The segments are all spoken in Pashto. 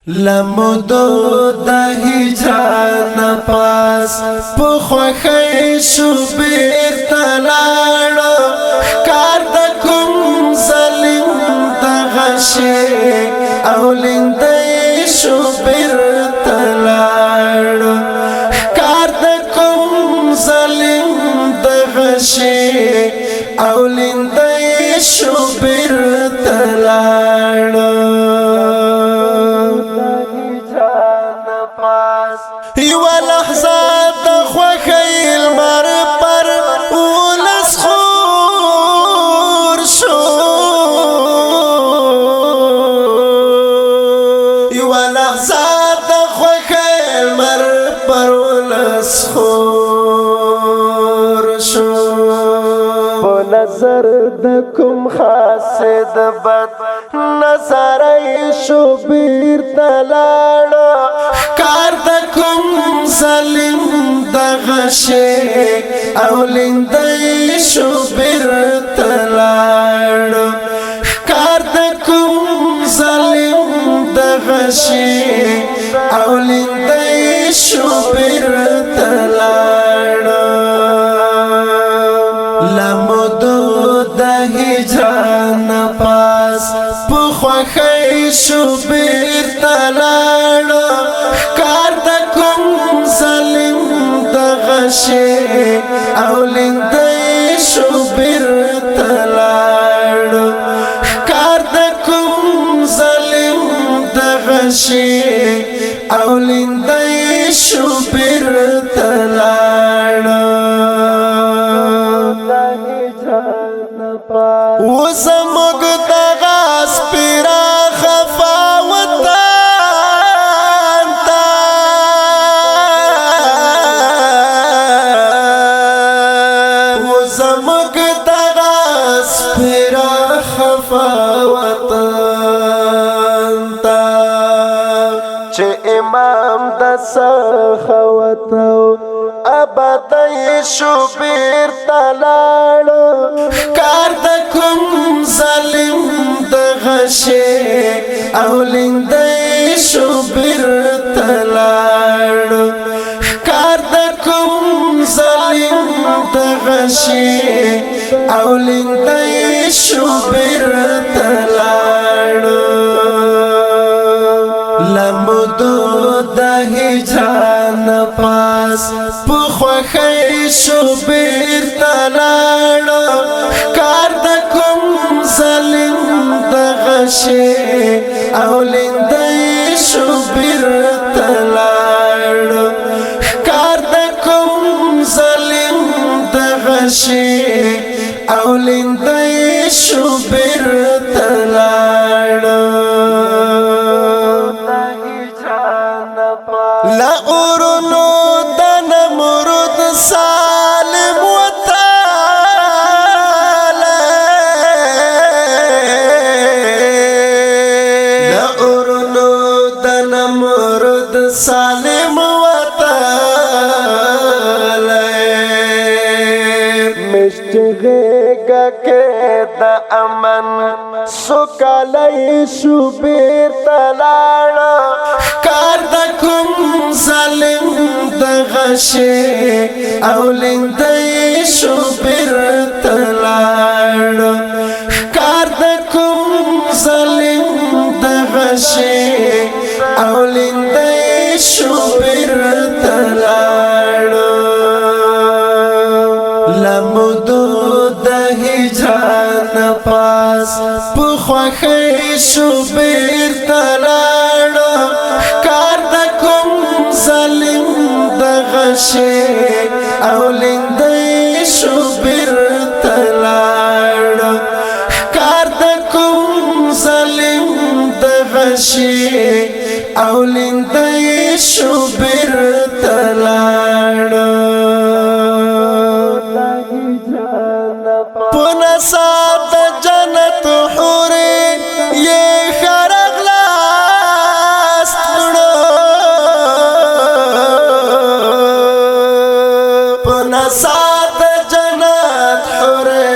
لمدو د هجران پاس په خوخی شو بیرته لاړو کار د کوم ظالم دغه شی او لیندی شو بیرته لاړو کار د کوم ظالم دغه شی او لیندی شو بیرته لاړو یو لحظه د خوخی المر پر اولس خور شو یو لحظه د خوخی المر پر اولس خور شو په نظر د کوم خاصد بد نظر شو بیرته لاړو کار د کوم ظالم دغه شی او لیندی شو بیرته لاړو کار د کوم ظالم دغه شی او لیندی شو بیرته لاړو لمدو د هجران پاس په خوخی شو بیرته لاړو کار د کوم ظالم دغه شی او لیندی شو بیرته لاړو کار د کوم ظالم دغه شی او لیندی شو بیرته لاړو وزموږ دغه سپیرا خفا وطن ته وزموږ دغه سپیرا خفا وطن ته چې امام د سخاوت ابدی شو بیرته لاړو کار د کوم ظالم دغه شی او لیندی شو بیرته لاړو کار د کوم ظالم دغه شی او لیندی شو بیرته لاړو لمدو د هجران پاس په خوخی شو بیرته لاړو کار د کوم ظالم دغه شی او لیندی شو بیرته لاړو کار د کوم ظالم دغه شی او لیندی شو بیرته لاړو لا اورونو د نمرود سالم وتعالى لا اورونو د نمرود سالم وتعالى مشتغه کې د امن سوکالای شو بیرته لاړو کار د کوم ظالم دغه شی او لیندی شو بیرته لاړو کار د کوم ظالم دغه شی او لیندی شو بیرته لاړو لمدو د هجران پاس په خوخی شو بیرته لاړو کار د کوم ظالم دغه شی او لیندی شو بیرته لاړو کار د کوم ظالم دغه شی او لیندی شو بیرته لاړو په نصاب د جنت حورې یې خرغلاست کړو په نصاب د جنت حورې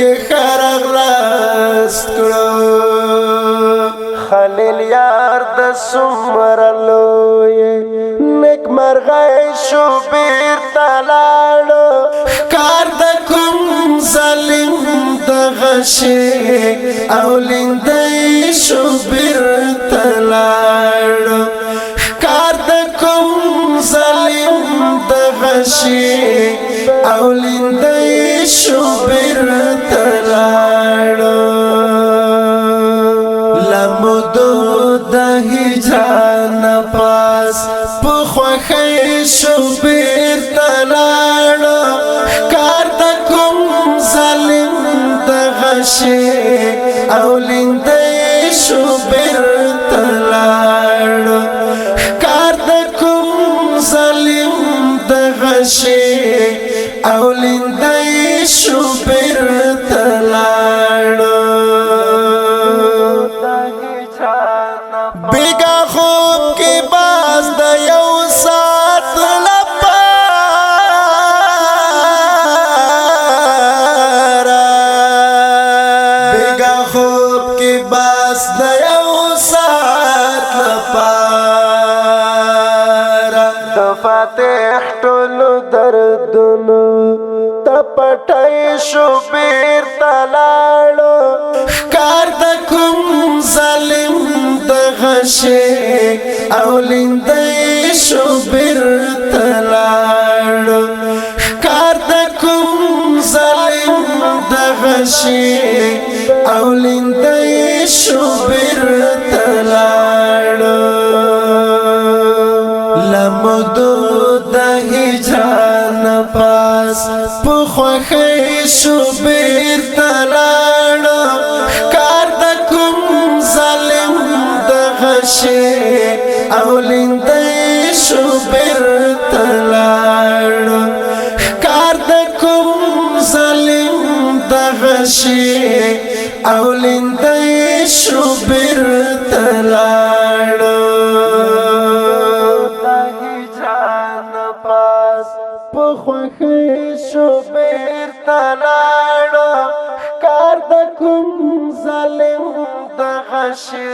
یې خرغلاست کړو خلیل یار د سمر لوی نیک مرغی شو بیرته لاړو ښکار د کوم ظالم دغه شی او لیندی شو بیرته لاړو ښکار د کوم ظالم دغه شی او لیندی شو بیرته لاړو لمدو د هجران پاس په خوښۍ شو بیرته لاړو ښکار د کوم ظالم دغه شی او لیندی شو بیرته لاړو ښکار د کوم ظالم دغه شی او لیندی شو بیرته لاړو بیگا خوب کی باز د یو سات لپاره بیگا خوب کی باز د یو سات لپاره د فاتح ټولو دردونو تپټای شو بیرته لاړو ښکار د کوم ظالم دغه شی او لیندی شو بیرته لاړو ښکار د کوم ظالم دغه شی او لیندی شو بیرته لاړو لمدو د هجران پاس په خوښۍ شو بیرته لاړو ښکار د کوم ظالم دغه شی او لیندی شو بیرته لاړو ښکار د کوم ظالم دغه شی او لیندی شو بیرته لاړو په خوښۍ شو بیرته لاړو ښکار د کوم ظالم دغه شی